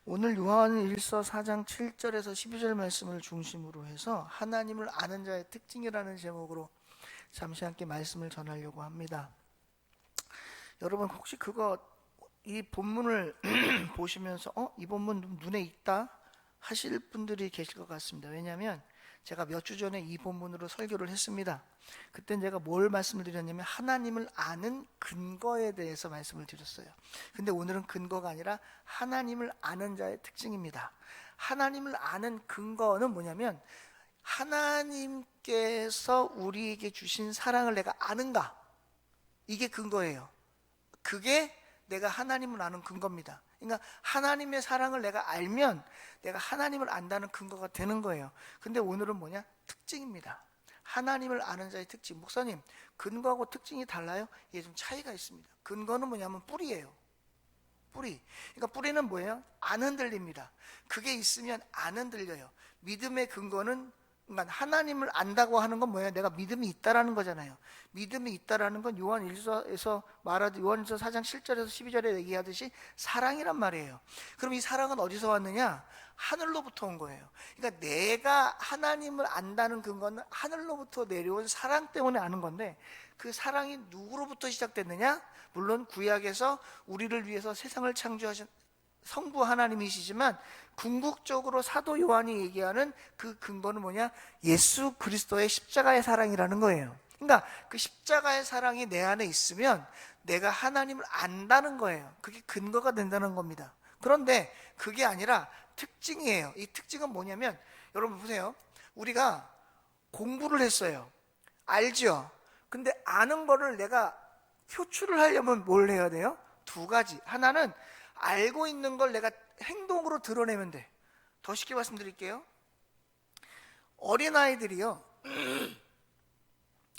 오늘 요한일서 4장 7절에서 12절 말씀을 중심으로 해서 하나님을 아는 자의 특징이라는 제목으로 잠시 함께 말씀을 전하려고 합니다. 여러분 혹시 이 본문을 보시면서 이 본문 눈에 익다 하실 분들이 계실 것 같습니다. 왜냐하면 제가 몇 주 전에 이 본문으로 설교를 했습니다. 그때 제가 뭘 말씀을 드렸냐면 하나님을 아는 근거에 대해서 말씀을 드렸어요. 근데 오늘은 근거가 아니라 하나님을 아는 자의 특징입니다. 하나님을 아는 근거는 뭐냐면 하나님께서 우리에게 주신 사랑을 내가 아는가, 이게 근거예요. 그게 내가 하나님을 아는 근거입니다. 그러니까 하나님의 사랑을 내가 알면 내가 하나님을 안다는 근거가 되는 거예요. 근데 오늘은 뭐냐? 특징입니다. 하나님을 아는 자의 특징. 목사님, 근거하고 특징이 달라요? 이게 좀 차이가 있습니다. 근거는 뭐냐면 뿌리예요. 뿌리. 그러니까 뿌리는 뭐예요? 안 흔들립니다. 그게 있으면 안 흔들려요. 믿음의 근거는, 그러니까 하나님을 안다고 하는 건 뭐예요? 내가 믿음이 있다라는 거잖아요. 믿음이 있다라는 건 요한일서에서 말하듯 요한일서 4장 7절에서 12절에 얘기하듯이 사랑이란 말이에요. 그럼 이 사랑은 어디서 왔느냐? 하늘로부터 온 거예요. 그러니까 내가 하나님을 안다는 근거는 하늘로부터 내려온 사랑 때문에 아는 건데, 그 사랑이 누구로부터 시작됐느냐? 물론 구약에서 우리를 위해서 세상을 창조하신 성부 하나님이시지만 궁극적으로 사도 요한이 얘기하는 그 근거는 뭐냐? 예수 그리스도의 십자가의 사랑이라는 거예요. 그러니까 그 십자가의 사랑이 내 안에 있으면 내가 하나님을 안다는 거예요. 그게 근거가 된다는 겁니다. 그런데 그게 아니라 특징이에요. 이 특징은 뭐냐면, 여러분 보세요. 우리가 공부를 했어요. 알죠? 근데 아는 거를 내가 표출을 하려면 뭘 해야 돼요? 두 가지. 하나는 알고 있는 걸 내가 행동으로 드러내면 돼. 더 쉽게 말씀드릴게요. 어린아이들이요,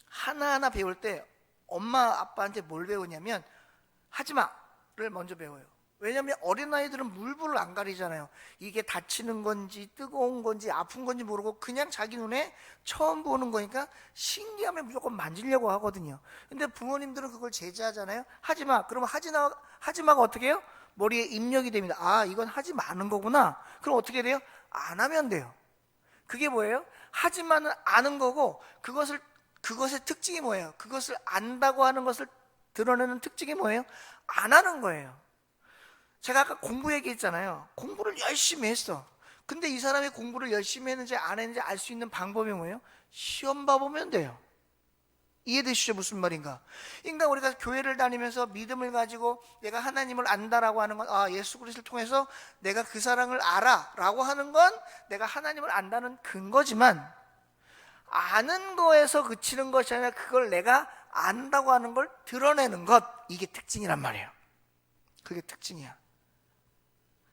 하나하나 배울 때 엄마 아빠한테 뭘 배우냐면 하지마를 먼저 배워요. 왜냐하면 어린아이들은 물불을 안 가리잖아요. 이게 다치는 건지 뜨거운 건지 아픈 건지 모르고 그냥 자기 눈에 처음 보는 거니까 신기하면 무조건 만지려고 하거든요. 근데 부모님들은 그걸 제지하잖아요. 하지마. 그러면 하지마가 어떻게 해요? 머리에 입력이 됩니다. 아, 이건 하지 마는 거구나. 그럼 어떻게 돼요? 안 하면 돼요. 그게 뭐예요? 하지마는 아는 거고, 그것의 특징이 뭐예요? 그것을 안다고 하는 것을 드러내는 특징이 뭐예요? 안 하는 거예요. 제가 아까 공부 얘기했잖아요. 공부를 열심히 했어. 근데 이 사람이 공부를 열심히 했는지 안 했는지 알 수 있는 방법이 뭐예요? 시험 봐보면 돼요. 이해되시죠? 무슨 말인가? 그러니까 우리가 교회를 다니면서 믿음을 가지고 내가 하나님을 안다라고 하는 건, 예수 그리스도를 통해서 내가 그 사랑을 알아 라고 하는 건 내가 하나님을 안다는 근거지만, 아는 거에서 그치는 것이 아니라 그걸 내가 안다고 하는 걸 드러내는 것, 이게 특징이란 말이에요. 그게 특징이야.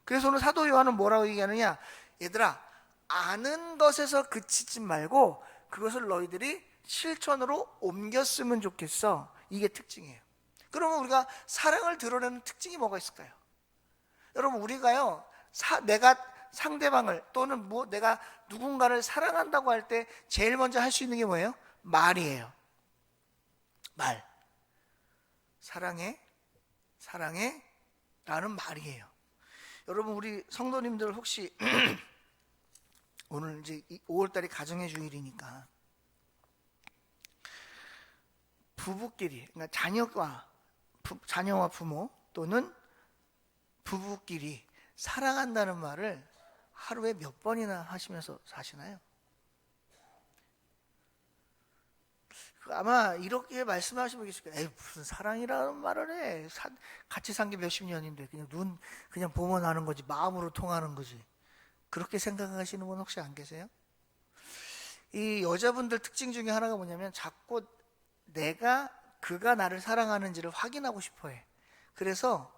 그래서 오늘 사도 요한은 뭐라고 얘기하느냐? 얘들아, 아는 것에서 그치지 말고 그것을 너희들이 실천으로 옮겼으면 좋겠어. 이게 특징이에요. 그러면 우리가 사랑을 드러내는 특징이 뭐가 있을까요? 여러분, 우리가요, 내가 상대방을 또는 내가 누군가를 사랑한다고 할 때 제일 먼저 할 수 있는 게 뭐예요? 말이에요. 말. 사랑해, 사랑해 라는 말이에요. 여러분, 우리 성도님들 혹시 오늘 이제 5월달이 가정의 주일이니까 부부끼리, 그러니까 자녀와 부모 또는 부부끼리 사랑한다는 말을 하루에 몇 번이나 하시면서 사시나요? 아마 이렇게 말씀하시면 계실 거예요. 에이, 무슨 사랑이라는 말을 해. 같이 산 게 몇십 년인데 그냥 보면 아는 거지, 마음으로 통하는 거지. 그렇게 생각하시는 분 혹시 안 계세요? 이 여자분들 특징 중에 하나가 뭐냐면 자꾸 그가 나를 사랑하는지를 확인하고 싶어 해. 그래서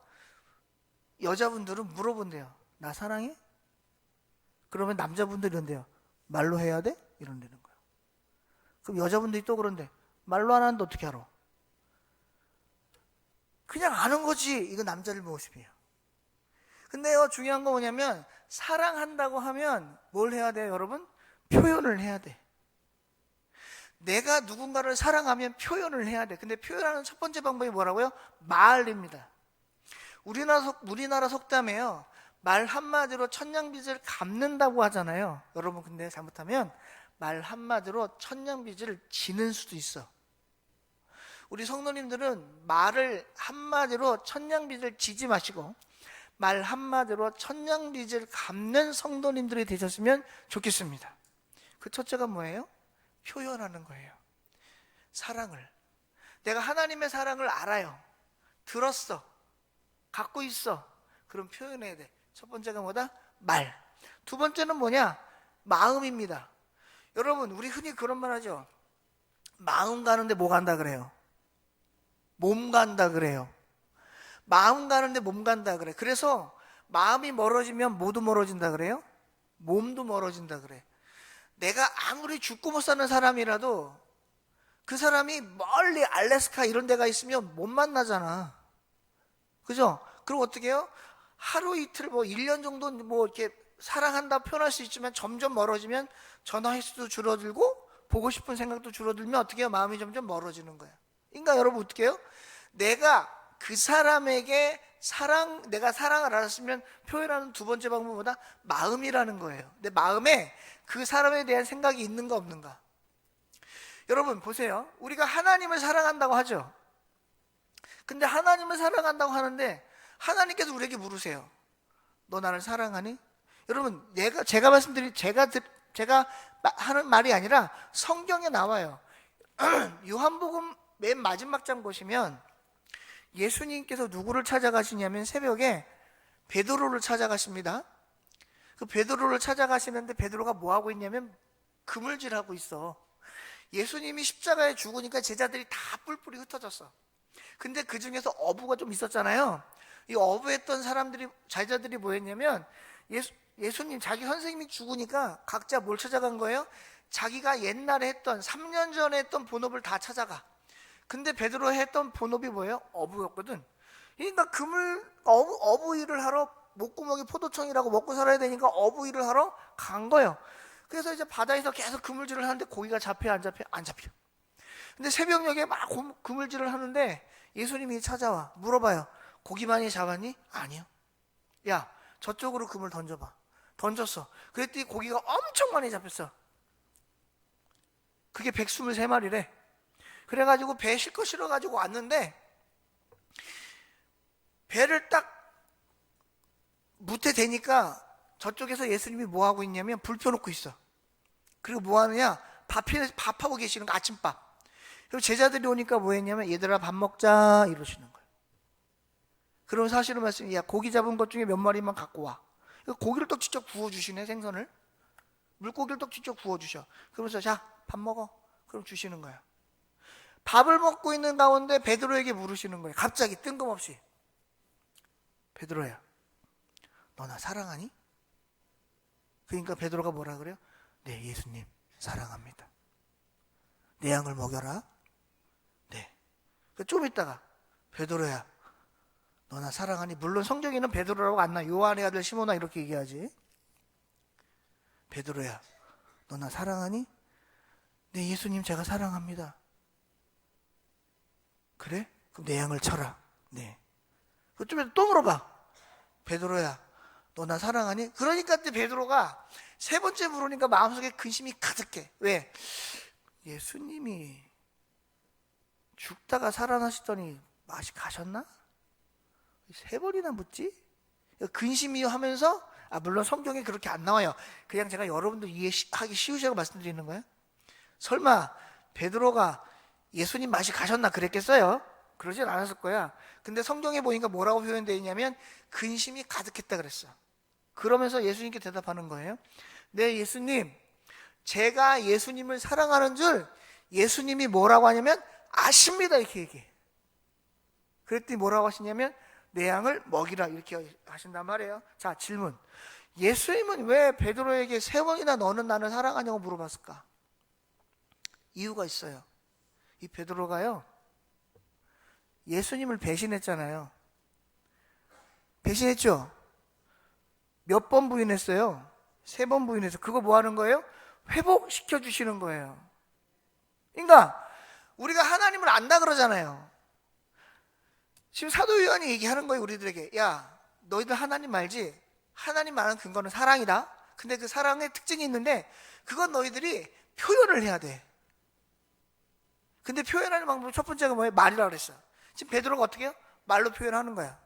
여자분들은 물어본대요. 나 사랑해? 그러면 남자분들이 이런대요. 말로 해야 돼? 이런다는 거예요. 그럼 여자분들이 또 그런데 말로 안 하는데 어떻게 알아? 그냥 아는 거지. 이거 남자들 모습이에요. 근데요, 중요한 거 뭐냐면 사랑한다고 하면 뭘 해야 돼요, 여러분? 표현을 해야 돼. 내가 누군가를 사랑하면 표현을 해야 돼. 근데 표현하는 첫 번째 방법이 뭐라고요? 말입니다. 우리나라 속담에요, 말 한마디로 천냥빚을 갚는다고 하잖아요. 여러분, 근데 잘못하면 말 한마디로 천냥빚을 지는 수도 있어. 우리 성도님들은 말을 한마디로 천냥빚을 지지 마시고 말 한마디로 천냥빚을 갚는 성도님들이 되셨으면 좋겠습니다. 그 첫째가 뭐예요? 표현하는 거예요. 사랑을. 내가 하나님의 사랑을 알아요. 들었어. 갖고 있어. 그럼 표현해야 돼. 첫 번째가 뭐다? 말. 두 번째는 뭐냐? 마음입니다. 여러분, 우리 흔히 그런 말 하죠. 마음 가는데 뭐 간다 그래요? 몸 간다 그래요. 마음 가는데 몸 간다 그래. 그래서 마음이 멀어지면 뭐도 멀어진다 그래요? 몸도 멀어진다 그래. 내가 아무리 죽고 못 사는 사람이라도 그 사람이 멀리 알래스카 이런 데가 있으면 못 만나잖아. 그죠? 그럼 어떻게 해요? 하루 이틀 1년 정도 이렇게 사랑한다 표현할 수 있지만 점점 멀어지면 전화 횟수도 줄어들고 보고 싶은 생각도 줄어들면 어떻게 해요? 마음이 점점 멀어지는 거야. 그러니까 여러분 어떻게 해요? 내가 그 사람에게 내가 사랑을 알았으면 표현하는 두 번째 방법보다 마음이라는 거예요. 내 마음에 그 사람에 대한 생각이 있는가 없는가. 여러분 보세요. 우리가 하나님을 사랑한다고 하죠. 근데 하나님을 사랑한다고 하는데 하나님께서 우리에게 물으세요. 너 나를 사랑하니? 여러분 제가 말씀드린 제가 하는 말이 아니라 성경에 나와요. 요한복음 맨 마지막 장 보시면 예수님께서 누구를 찾아가시냐면 새벽에 베드로를 찾아가십니다. 그 베드로를 찾아가시는데 베드로가 뭐 하고 있냐면 그물질하고 있어. 예수님이 십자가에 죽으니까 제자들이 다 뿔뿔이 흩어졌어. 근데 그 중에서 어부가 좀 있었잖아요. 이 어부했던 제자들이 뭐 했냐면 예수님 자기 선생님이 죽으니까 각자 뭘 찾아간 거예요? 자기가 옛날에 했던 3년 전에 했던 본업을 다 찾아가. 근데 베드로 했던 본업이 뭐예요? 어부였거든. 그러니까 어부 일을 하러 목구멍이 포도청이라고 먹고 살아야 되니까 어부 일을 하러 간 거예요. 그래서 이제 바다에서 계속 그물질을 하는데 고기가 잡혀 안 잡혀? 안 잡혀. 근데 새벽녘에 막 그물질을 하는데 예수님이 찾아와 물어봐요. 고기 많이 잡았니? 아니요. 야 저쪽으로 그물 던져봐. 던졌어. 그랬더니 고기가 엄청 많이 잡혔어. 그게 123마리래. 그래가지고 배 실컷 실어가지고 왔는데 배를 딱 무태 대니까 저쪽에서 예수님이 뭐 하고 있냐면 불 펴놓고 있어. 그리고 뭐 하느냐? 밥하고 계시는 거, 아침밥. 그리고 제자들이 오니까 뭐 했냐면 얘들아 밥 먹자 이러시는 거예요. 그럼 사실은 말씀이 야 고기 잡은 것 중에 몇 마리만 갖고 와. 고기를 또 직접 구워주시네. 생선을 물고기를 또 직접 구워주셔. 그러면서 자 밥 먹어. 그럼 주시는 거야. 밥을 먹고 있는 가운데 베드로에게 물으시는 거예요. 갑자기 뜬금없이. 베드로야 너 나 사랑하니? 그러니까 베드로가 뭐라 그래요? 네 예수님 사랑합니다. 내 양을 먹여라. 네. 좀 있다가 베드로야 너 나 사랑하니? 물론 성경에는 베드로라고 안 나. 요한의 아들 시몬아 이렇게 얘기하지. 베드로야 너 나 사랑하니? 네 예수님 제가 사랑합니다. 그래? 그럼 내 양을 쳐라. 네. 좀 있다 또 물어봐. 베드로야 너 나 사랑하니? 그러니까 베드로가 세 번째 물으니까 마음속에 근심이 가득해. 왜? 예수님이 죽다가 살아나시더니 맛이 가셨나? 세 번이나 묻지? 근심이 하면서 물론 성경에 그렇게 안 나와요. 그냥 제가 여러분들 이해하기 쉬우시라고 말씀드리는 거예요. 설마 베드로가 예수님 맛이 가셨나 그랬겠어요? 그러진 않았을 거야. 근데 성경에 보니까 뭐라고 표현되어 있냐면 근심이 가득했다 그랬어. 그러면서 예수님께 대답하는 거예요. 네 예수님 제가 예수님을 사랑하는 줄 예수님이 뭐라고 하냐면 아십니다 이렇게 얘기해. 그랬더니 뭐라고 하시냐면 내 양을 먹이라 이렇게 하신단 말이에요. 자 질문. 예수님은 왜 베드로에게 세 번이나 너는 나를 사랑하냐고 물어봤을까? 이유가 있어요. 이 베드로가요 예수님을 배신했잖아요. 배신했죠? 몇 번 부인했어요? 3번 부인해서. 그거 뭐 하는 거예요? 회복시켜 주시는 거예요. 그러니까 우리가 하나님을 안다 그러잖아요. 지금 사도 요한이 얘기하는 거예요 우리들에게. 야 너희들 하나님 알지? 하나님 말하는 근거는 사랑이다. 근데 그 사랑의 특징이 있는데 그건 너희들이 표현을 해야 돼. 근데 표현하는 방법 첫 번째가 뭐예요? 말이라고 그랬어요. 지금 베드로가 어떻게 해요? 말로 표현하는 거야.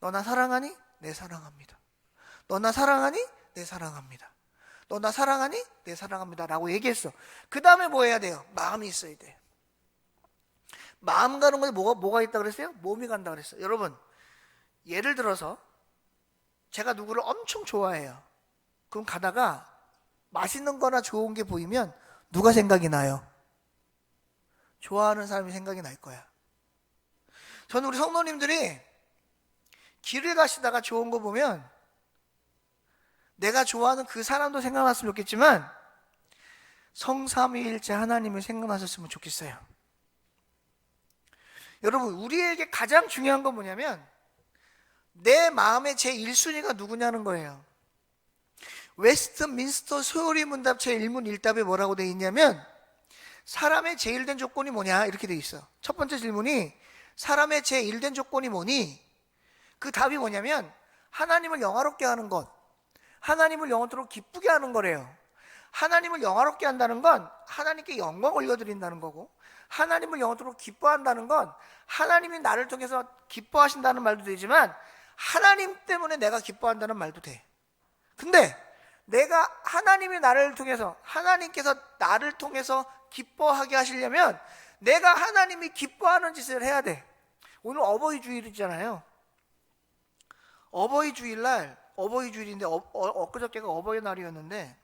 너 나 사랑하니? 네, 사랑합니다. 너 나 사랑하니? 네, 사랑합니다. 너 나 사랑하니? 네, 사랑합니다 라고 얘기했어. 그 다음에 뭐 해야 돼요? 마음이 있어야 돼. 마음 가는 거에 뭐가 있다 그랬어요? 몸이 간다 그랬어요. 여러분, 예를 들어서 제가 누구를 엄청 좋아해요. 그럼 가다가 맛있는 거나 좋은 게 보이면 누가 생각이 나요? 좋아하는 사람이 생각이 날 거야. 저는 우리 성도님들이 길을 가시다가 좋은 거 보면 내가 좋아하는 그 사람도 생각났으면 좋겠지만 성삼위일체 하나님을 생각나셨으면 좋겠어요. 여러분, 우리에게 가장 중요한 건 뭐냐면 내 마음의 제1순위가 누구냐는 거예요. 웨스트민스터 소요리 문답 제1문 1답에 뭐라고 되어 있냐면 사람의 제1된 조건이 뭐냐 이렇게 되어 있어. 첫 번째 질문이 사람의 제1된 조건이 뭐니? 그 답이 뭐냐면 하나님을 영화롭게 하는 것, 하나님을 영원토록 기쁘게 하는 거래요. 하나님을 영화롭게 한다는 건 하나님께 영광을 올려드린다는 거고, 하나님을 영원토록 기뻐한다는 건 하나님이 나를 통해서 기뻐하신다는 말도 되지만 하나님 때문에 내가 기뻐한다는 말도 돼. 근데 내가 하나님이 나를 통해서, 하나님께서 나를 통해서 기뻐하게 하시려면 내가 하나님이 기뻐하는 짓을 해야 돼. 오늘 어버이 주일이잖아요. 어버이 주일날, 어버이 주일인데 엊그저께가 어버이날이었는데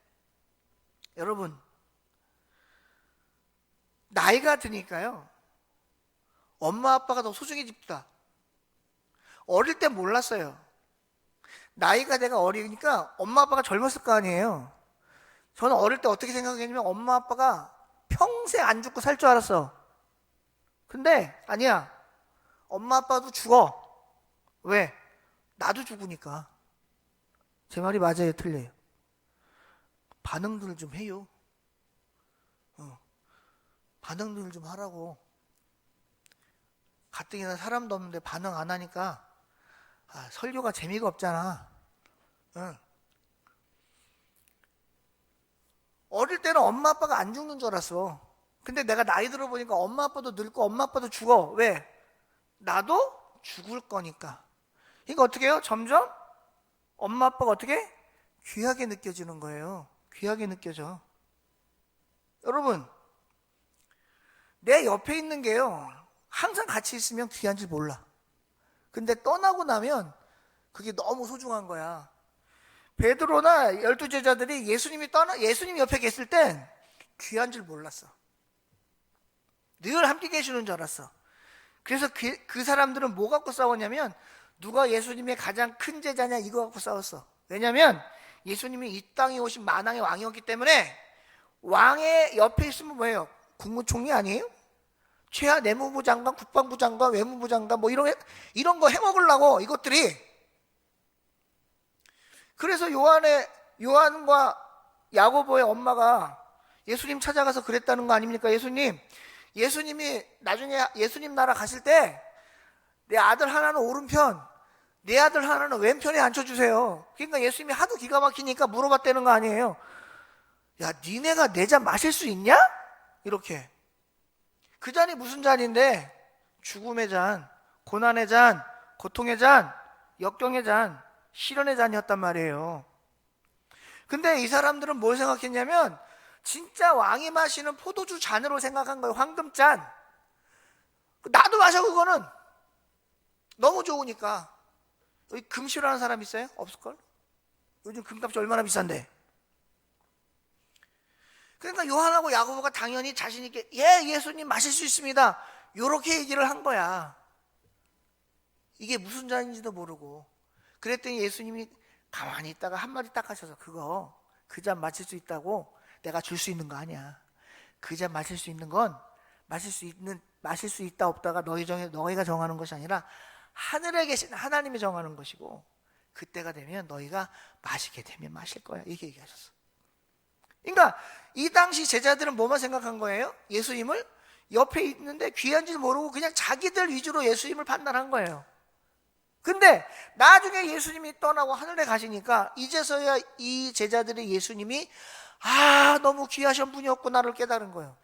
여러분, 나이가 드니까요 엄마 아빠가 더 소중해집니다. 어릴 때 몰랐어요. 나이가 내가 어리니까 엄마 아빠가 젊었을 거 아니에요. 저는 어릴 때 어떻게 생각했냐면 엄마 아빠가 평생 안 죽고 살 줄 알았어. 근데 아니야. 엄마 아빠도 죽어. 왜? 나도 죽으니까. 제 말이 맞아요, 틀려요? 반응들 좀 해요. 반응들 좀 하라고. 가뜩이나 사람도 없는데 반응 안 하니까 설교가 재미가 없잖아. 어릴 때는 엄마 아빠가 안 죽는 줄 알았어. 근데 내가 나이 들어보니까 엄마 아빠도 늙고 엄마 아빠도 죽어. 왜? 나도 죽을 거니까. 그러니까 어떻게 해요? 점점 엄마 아빠가 어떻게? 귀하게 느껴지는 거예요. 귀하게 느껴져. 여러분, 내 옆에 있는 게요 항상 같이 있으면 귀한 줄 몰라. 근데 떠나고 나면 그게 너무 소중한 거야. 베드로나 12제자들이 예수님이 옆에 계실 땐 귀한 줄 몰랐어. 늘 함께 계시는 줄 알았어. 그래서 그 사람들은 뭐 갖고 싸웠냐면 누가 예수님의 가장 큰 제자냐 이거 갖고 싸웠어. 왜냐면 예수님이 이 땅에 오신 만왕의 왕이었기 때문에 왕의 옆에 있으면 뭐예요? 국무총리 아니에요? 최하 내무부 장관, 국방부 장관, 외무부 장관 뭐 이런 거 해먹으려고 이것들이. 그래서 요한과 야고보의 엄마가 예수님 찾아가서 그랬다는 거 아닙니까? 예수님이 나중에 예수님 나라 가실 때 내 아들 하나는 오른편, 내 아들 하나는 왼편에 앉혀주세요. 그러니까 예수님이 하도 기가 막히니까 물어봤다는 거 아니에요. 야, 니네가 내 잔 마실 수 있냐? 이렇게. 그 잔이 무슨 잔인데? 죽음의 잔, 고난의 잔, 고통의 잔, 역경의 잔, 시련의 잔이었단 말이에요. 근데 이 사람들은 뭘 생각했냐면 진짜 왕이 마시는 포도주 잔으로 생각한 거예요. 황금잔. 나도 마셔. 그거는 너무 좋으니까. 여기 금 싫어하는 사람 있어요? 없을걸? 요즘 금값이 얼마나 비싼데. 그러니까 요한하고 야고보가 당연히 자신 있게 예수님 마실 수 있습니다 요렇게 얘기를 한 거야. 이게 무슨 잔인지도 모르고. 그랬더니 예수님이 가만히 있다가 한마디 딱 하셔서 그 잔 마실 수 있다고 내가 줄 수 있는 거 아니야. 그 잔 마실 수 있는 건 마실 수 있다 없다가 너희가 정하는 것이 아니라 하늘에 계신 하나님이 정하는 것이고 그때가 되면 너희가 마시게 되면 마실 거야. 이렇게 얘기하셨어. 그러니까 이 당시 제자들은 뭐만 생각한 거예요? 예수님을 옆에 있는데 귀한지 모르고 그냥 자기들 위주로 예수님을 판단한 거예요. 근데 나중에 예수님이 떠나고 하늘에 가시니까 이제서야 이 제자들이 예수님이 너무 귀하신 분이었구나를 깨달은 거예요.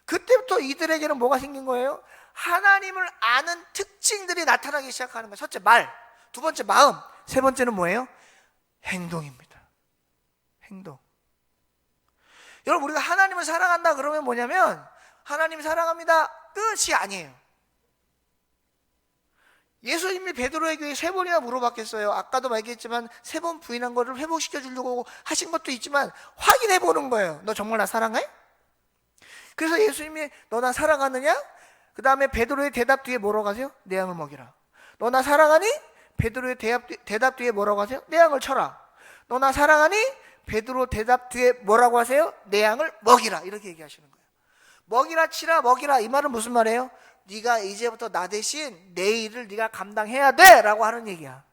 그때부터 이들에게는 뭐가 생긴 거예요? 하나님을 아는 특징들이 나타나기 시작하는 거예요. 첫째 말, 두 번째 마음, 세 번째는 뭐예요? 행동입니다. 행동. 여러분, 우리가 하나님을 사랑한다 그러면 뭐냐면 하나님 사랑합니다 끝이 아니에요. 예수님이 베드로에게 3번이나 물어봤겠어요. 아까도 얘기했지만 3번 부인한 거를 회복시켜 주려고 하신 것도 있지만 확인해 보는 거예요. 너 정말 나 사랑해? 그래서 예수님이 너 나 사랑하느냐? 그 다음에 베드로의 대답 뒤에 뭐라고 하세요? 내 양을 먹이라. 너 나 사랑하니? 베드로의 대답 뒤에 뭐라고 하세요? 내 양을 쳐라. 너 나 사랑하니? 베드로 대답 뒤에 뭐라고 하세요? 내 양을 먹이라. 이렇게 얘기하시는 거예요. 먹이라 치라 먹이라 이 말은 무슨 말이에요? 네가 이제부터 나 대신 내 일을 네가 감당해야 돼 라고 하는 얘기야.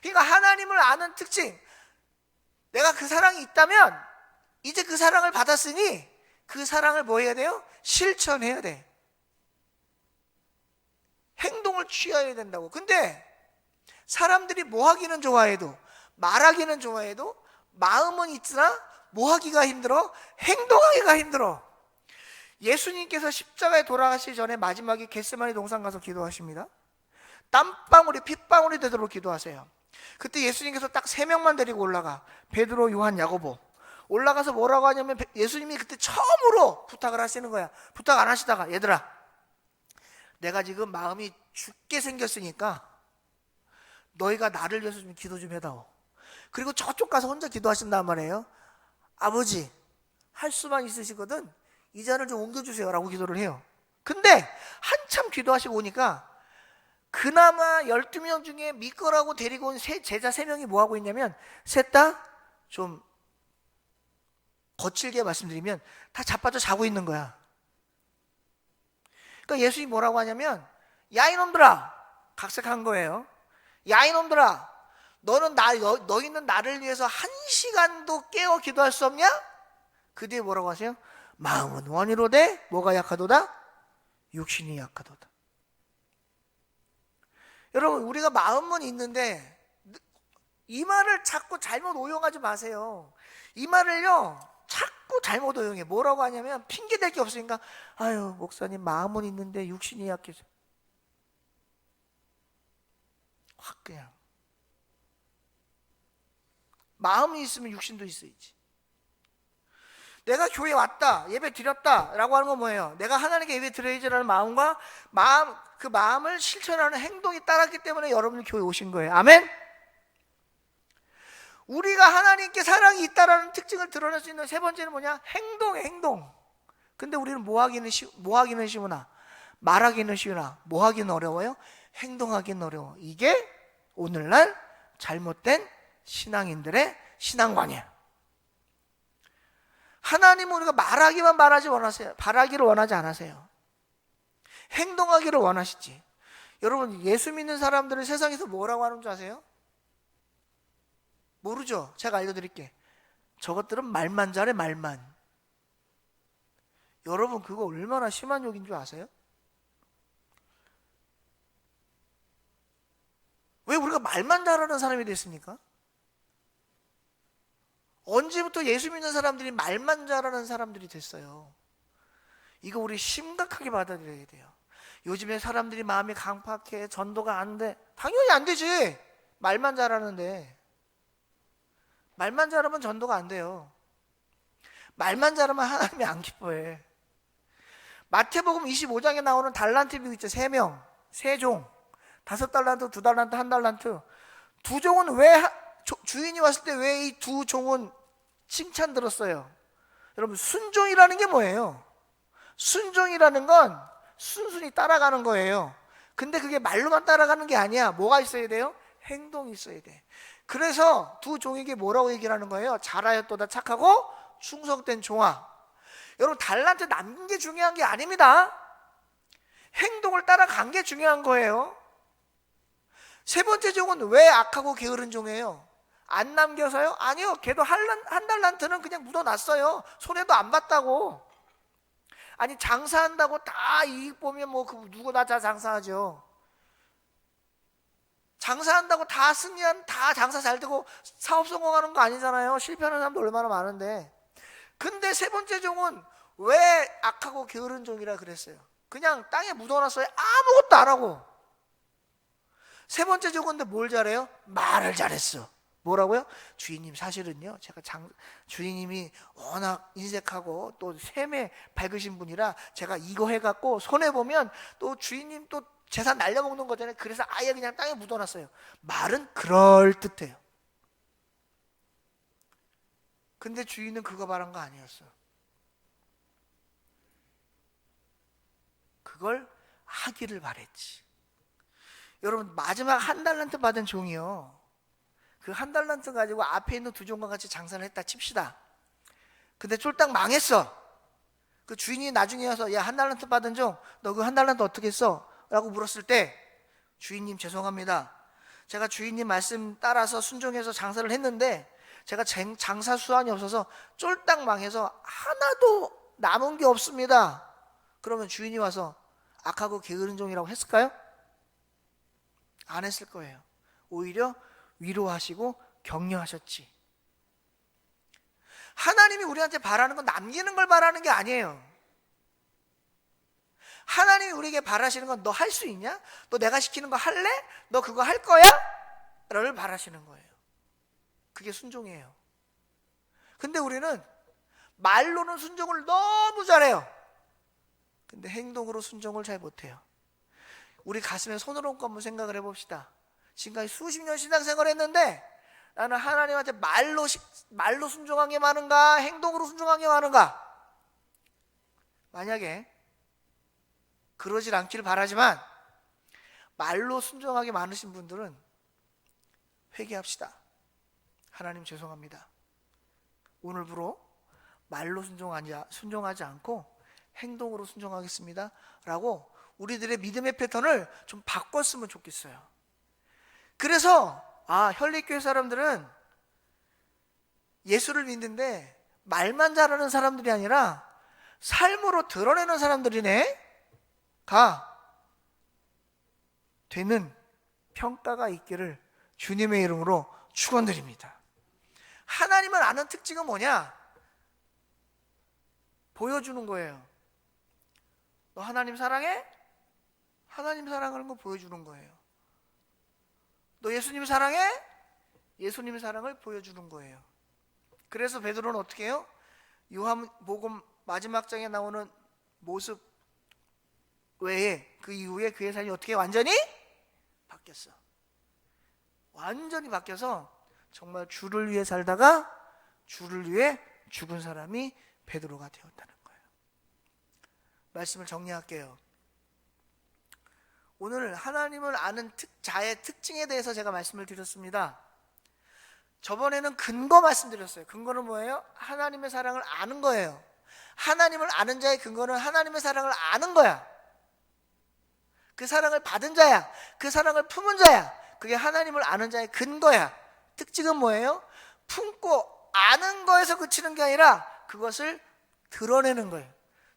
그러니까 하나님을 아는 특징, 내가 그 사랑이 있다면 이제 그 사랑을 받았으니 그 사랑을 뭐 해야 돼요? 실천해야 돼. 행동을 취해야 된다고. 근데 사람들이 뭐 하기는 좋아해도 말하기는 좋아해도 마음은 있으나 뭐 하기가 힘들어? 행동하기가 힘들어. 예수님께서 십자가에 돌아가시기 전에 마지막에 겟세마네 동산 가서 기도하십니다. 땀방울이 핏방울이 되도록 기도하세요. 그때 예수님께서 딱 3명만 데리고 올라가. 베드로, 요한, 야고보. 올라가서 뭐라고 하냐면 예수님이 그때 처음으로 부탁을 하시는 거야. 부탁 안 하시다가 얘들아, 내가 지금 마음이 죽게 생겼으니까 너희가 나를 위해서 좀 기도 좀 해다오. 그리고 저쪽 가서 혼자 기도하신단 말이에요. 아버지, 할 수만 있으시거든 이 잔을 좀 옮겨주세요 라고 기도를 해요. 근데 한참 기도하시고 오니까 그나마 12명 중에 믿거라고 데리고 온 제자 3명이 뭐하고 있냐면 셋 다 좀 거칠게 말씀드리면 다 자빠져 자고 있는 거야. 그러니까 예수님이 뭐라고 하냐면 야 이놈들아, 각색한 거예요. 야 이놈들아, 너희는 나를 위해서 1시간도 깨어 기도할 수 없냐? 그 뒤에 뭐라고 하세요? 마음은 원이로되 뭐가 약하도다? 육신이 약하도다. 여러분, 우리가 마음은 있는데 이 말을 자꾸 잘못 오용하지 마세요. 이 말을요 자꾸 잘못 오용해. 뭐라고 하냐면 핑계댈 게 없으니까 아유 목사님 마음은 있는데 육신이 약해서 확 그냥 마음이 있으면 육신도 있어야지. 내가 교회 왔다, 예배 드렸다 라고 하는 건 뭐예요? 내가 하나님께 예배 드려야지라는 마음과 그 마음을 실천하는 행동이 따랐기 때문에 여러분이 교회 오신 거예요. 아멘? 우리가 하나님께 사랑이 있다라는 특징을 드러낼 수 있는 세 번째는 뭐냐? 행동. 근데 우리는 뭐 하기는 쉬우나 말하기는 쉬우나 뭐 하기는 어려워요? 행동하기는 어려워. 이게 오늘날 잘못된 신앙인들의 신앙관이에요. 하나님은 우리가 바라기를 원하지 않으세요. 행동하기를 원하시지. 여러분, 예수 믿는 사람들을 세상에서 뭐라고 하는 줄 아세요? 모르죠? 제가 알려드릴게. 저것들은 말만 잘해, 말만. 여러분, 그거 얼마나 심한 욕인 줄 아세요? 왜 우리가 말만 잘하는 사람이 됐습니까? 언제부터 예수 믿는 사람들이 말만 잘하는 사람들이 됐어요? 이거 우리 심각하게 받아들여야 돼요. 요즘에 사람들이 마음이 강팍해, 전도가 안 돼. 당연히 안 되지. 말만 잘하는데. 말만 잘하면 전도가 안 돼요. 말만 잘하면 하나님이 안 기뻐해. 마태복음 25장에 나오는 달란트 비유 있죠. 3명, 3종, 5달란트, 2달란트, 1달란트. 2종은 왜 주인이 왔을 때 왜 이 2종은 칭찬 들었어요? 여러분, 순종이라는 게 뭐예요? 순종이라는 건 순순히 따라가는 거예요. 근데 그게 말로만 따라가는 게 아니야. 뭐가 있어야 돼요? 행동이 있어야 돼. 그래서 2종에게 뭐라고 얘기를 하는 거예요? 잘하였도다 착하고 충성된 종아. 여러분, 달란트 남긴 게 중요한 게 아닙니다. 행동을 따라간 게 중요한 거예요. 세 번째 종은 왜 악하고 게으른 종이에요? 안 남겨서요? 아니요. 걔도 한 달란트는 그냥 묻어놨어요. 손해도 안 봤다고. 아니, 장사한다고 다 이익 보면 뭐 누구나 다 장사하죠. 장사한다고 다 승리한, 다 장사 잘 되고 사업 성공하는 거 아니잖아요. 실패하는 사람도 얼마나 많은데. 근데 세 번째 종은 왜 악하고 게으른 종이라 그랬어요? 그냥 땅에 묻어놨어요. 아무것도 안 하고. 세 번째 종인데 뭘 잘해요? 말을 잘했어. 뭐라고요? 주인님, 사실은요, 제가 주인님이 워낙 인색하고 또 셈에 밝으신 분이라 제가 이거 해갖고 손해보면 또 주인님 또 재산 날려먹는 거잖아요. 그래서 아예 그냥 땅에 묻어놨어요. 말은 그럴듯해요. 근데 주인은 그거 바란 거 아니었어. 그걸 하기를 바랬지. 여러분, 마지막 한 달란트 받은 종이요, 그 한 달란트 가지고 앞에 있는 두 종과 같이 장사를 했다 칩시다. 근데 쫄딱 망했어. 그 주인이 나중에 와서, 야, 한 달란트 받은 종, 너 그 한 달란트 어떻게 했어? 라고 물었을 때, 주인님 죄송합니다. 제가 주인님 말씀 따라서 순종해서 장사를 했는데 제가 장사 수완이 없어서 쫄딱 망해서 하나도 남은 게 없습니다. 그러면 주인이 와서 악하고 게으른 종이라고 했을까요? 안 했을 거예요. 오히려 위로하시고 격려하셨지. 하나님이 우리한테 바라는 건 남기는 걸 바라는 게 아니에요. 하나님이 우리에게 바라시는 건, 너 할 수 있냐? 너 내가 시키는 거 할래? 너 그거 할 거야? 를 바라시는 거예요. 그게 순종이에요. 근데 우리는 말로는 순종을 너무 잘해요. 근데 행동으로 순종을 잘 못해요. 우리 가슴에 손을 얹고 한번 생각을 해봅시다. 지금까지 수십 년 신앙생활을 했는데 나는 하나님한테 말로 순종한 게 많은가, 행동으로 순종한 게 많은가? 만약에 그러질 않기를 바라지만 말로 순종하게 많으신 분들은 회개합시다. 하나님 죄송합니다. 오늘부로 말로 순종하지 않고 행동으로 순종하겠습니다 라고 우리들의 믿음의 패턴을 좀 바꿨으면 좋겠어요. 그래서 혈리교회 사람들은 예수를 믿는데 말만 잘하는 사람들이 아니라 삶으로 드러내는 사람들이네 가 되는 평가가 있기를 주님의 이름으로 축원드립니다. 하나님을 아는 특징은 뭐냐? 보여주는 거예요. 너 하나님 사랑해? 하나님 사랑하는 거 보여주는 거예요. 너 예수님 사랑해? 예수님 사랑을 보여주는 거예요. 그래서 베드로는 어떻게 해요? 요한복음 마지막 장에 나오는 모습 외에 그 이후에 그의 삶이 어떻게 완전히 바뀌었어. 완전히 바뀌어서 정말 주를 위해 살다가 주를 위해 죽은 사람이 베드로가 되었다는 거예요. 말씀을 정리할게요. 오늘 하나님을 아는 자의 특징에 대해서 제가 말씀을 드렸습니다. 저번에는 근거 말씀드렸어요. 근거는 뭐예요? 하나님의 사랑을 아는 거예요. 하나님을 아는 자의 근거는 하나님의 사랑을 아는 거야. 그 사랑을 받은 자야. 그 사랑을 품은 자야. 그게 하나님을 아는 자의 근거야. 특징은 뭐예요? 품고 아는 거에서 그치는 게 아니라 그것을 드러내는 거예요.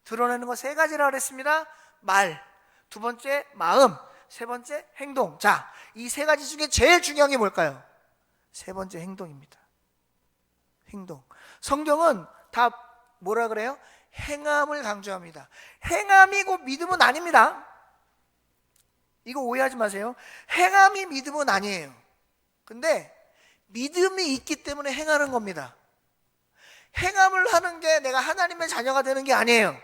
드러내는 거 세 가지라고 그랬습니다. 말, 두 번째 마음, 세 번째 행동. 자, 이 세 가지 중에 제일 중요한 게 뭘까요? 세 번째 행동입니다. 행동. 성경은 다 뭐라 그래요? 행함을 강조합니다. 행함이 곧 믿음은 아닙니다. 이거 오해하지 마세요. 행함이 믿음은 아니에요. 근데 믿음이 있기 때문에 행하는 겁니다. 행함을 하는 게 내가 하나님의 자녀가 되는 게 아니에요.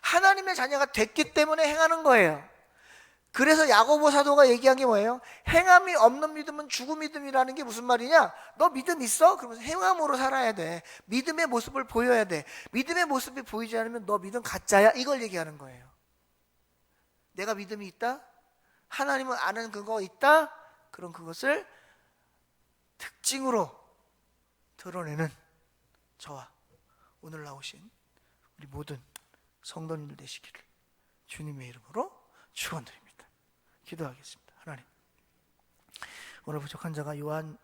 하나님의 자녀가 됐기 때문에 행하는 거예요. 그래서 야고보 사도가 얘기한 게 뭐예요? 행함이 없는 믿음은 죽은 믿음이라는 게 무슨 말이냐? 너 믿음 있어? 그러면서 행함으로 살아야 돼. 믿음의 모습을 보여야 돼. 믿음의 모습이 보이지 않으면 너 믿음 가짜야. 이걸 얘기하는 거예요. 내가 믿음이 있다? 하나님을 아는 그거 있다? 그럼 그것을 특징으로 드러내는 저와 오늘 나오신 우리 모든 성도님들 되시기를 주님의 이름으로 축원드립니다. 기도하겠습니다. 하나님, 오늘 부족한 자가 요한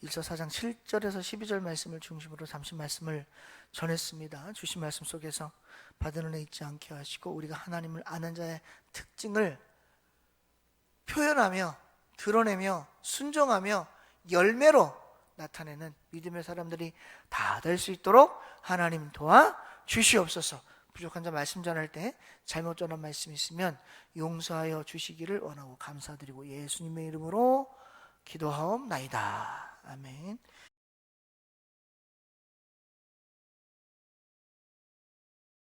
1서 4장 7절에서 12절 말씀을 중심으로 잠시 말씀을 전했습니다. 주신 말씀 속에서 받은 은혜 잊지 않게 하시고 우리가 하나님을 아는 자의 특징을 표현하며 드러내며 순종하며 열매로 나타내는 믿음의 사람들이 다 될 수 있도록 하나님 도와 주시옵소서. 부족한 점 말씀 전할 때 잘못 전한 말씀 있으면 용서하여 주시기를 원하고 감사드리고 예수님의 이름으로 기도하옵나이다. 아멘.